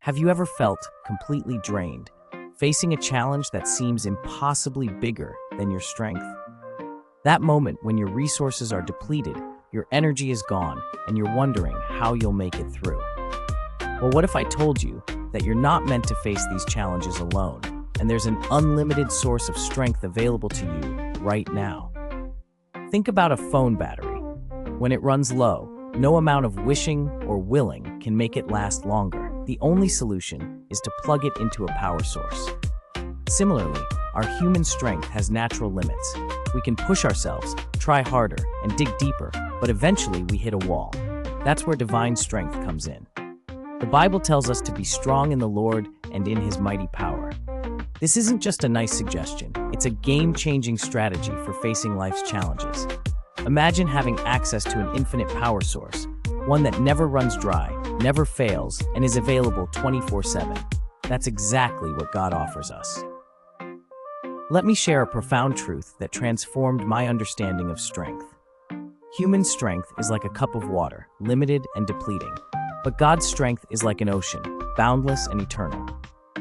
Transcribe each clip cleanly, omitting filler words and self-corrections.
Have you ever felt completely drained, facing a challenge that seems impossibly bigger than your strength? That moment when your resources are depleted, your energy is gone, and you're wondering how you'll make it through. Well, what if I told you that you're not meant to face these challenges alone, and there's an unlimited source of strength available to you right now? Think about a phone battery. When it runs low, no amount of wishing or willing can make it last longer. The only solution is to plug it into a power source. Similarly, our human strength has natural limits. We can push ourselves, try harder, and dig deeper, but eventually we hit a wall. That's where divine strength comes in. The Bible tells us to be strong in the Lord and in His mighty power. This isn't just a nice suggestion, it's a game-changing strategy for facing life's challenges. Imagine having access to an infinite power source, one that never runs dry, never fails, and is available 24/7. That's exactly what God offers us. Let me share a profound truth that transformed my understanding of strength. Human strength is like a cup of water, limited and depleting. But God's strength is like an ocean, boundless and eternal.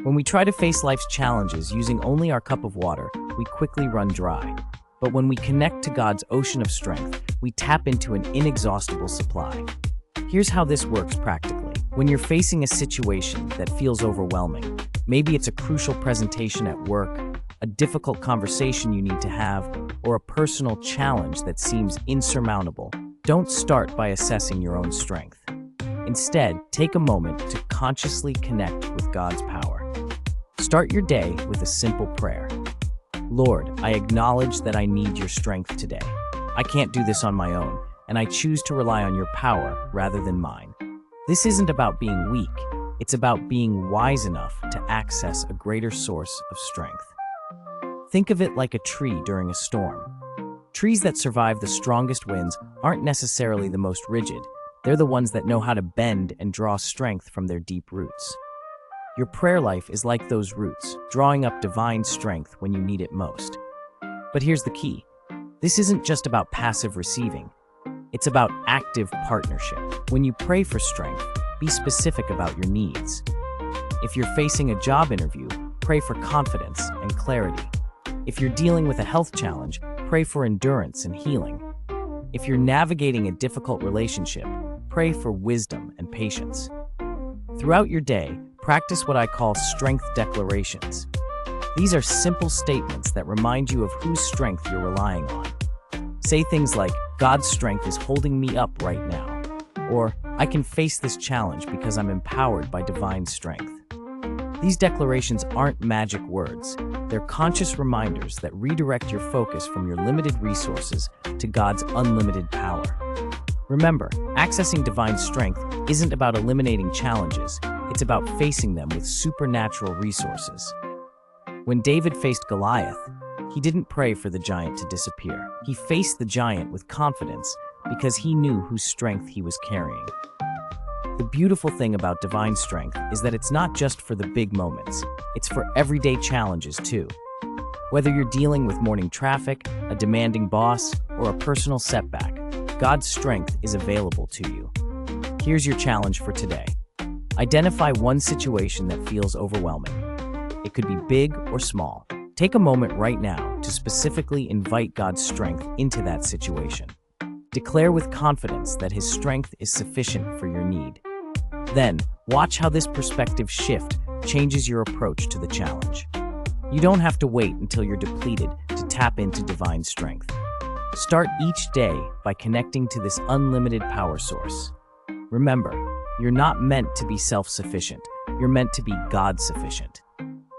When we try to face life's challenges using only our cup of water, we quickly run dry. But when we connect to God's ocean of strength, we tap into an inexhaustible supply. Here's how this works practically. When you're facing a situation that feels overwhelming, maybe it's a crucial presentation at work, a difficult conversation you need to have, or a personal challenge that seems insurmountable, don't start by assessing your own strength. Instead, take a moment to consciously connect with God's power. Start your day with a simple prayer. Lord, I acknowledge that I need your strength today. I can't do this on my own, and I choose to rely on your power rather than mine. This isn't about being weak, it's about being wise enough to access a greater source of strength. Think of it like a tree during a storm. Trees that survive the strongest winds aren't necessarily the most rigid. They're the ones that know how to bend and draw strength from their deep roots. Your prayer life is like those roots, drawing up divine strength when you need it most. But here's the key. This isn't just about passive receiving. It's about active partnership. When you pray for strength, be specific about your needs. If you're facing a job interview, pray for confidence and clarity. If you're dealing with a health challenge, pray for endurance and healing. If you're navigating a difficult relationship, pray for wisdom and patience. Throughout your day, practice what I call strength declarations. These are simple statements that remind you of whose strength you're relying on. Say things like, God's strength is holding me up right now, or I can face this challenge because I'm empowered by divine strength. These declarations aren't magic words. They're conscious reminders that redirect your focus from your limited resources to God's unlimited power. Remember, accessing divine strength isn't about eliminating challenges, it's about facing them with supernatural resources. When David faced Goliath, he didn't pray for the giant to disappear. He faced the giant with confidence because he knew whose strength he was carrying. The beautiful thing about divine strength is that it's not just for the big moments, it's for everyday challenges too. Whether you're dealing with morning traffic, a demanding boss, or a personal setback, God's strength is available to you. Here's your challenge for today. Identify one situation that feels overwhelming. It could be big or small. Take a moment right now to specifically invite God's strength into that situation. Declare with confidence that His strength is sufficient for your need. Then, watch how this perspective shift changes your approach to the challenge. You don't have to wait until you're depleted to tap into divine strength. Start each day by connecting to this unlimited power source. Remember, you're not meant to be self-sufficient. You're meant to be God-sufficient.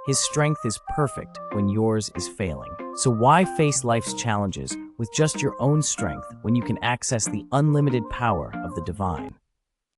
His strength is perfect when yours is failing. So why face life's challenges with just your own strength when you can access the unlimited power of the divine?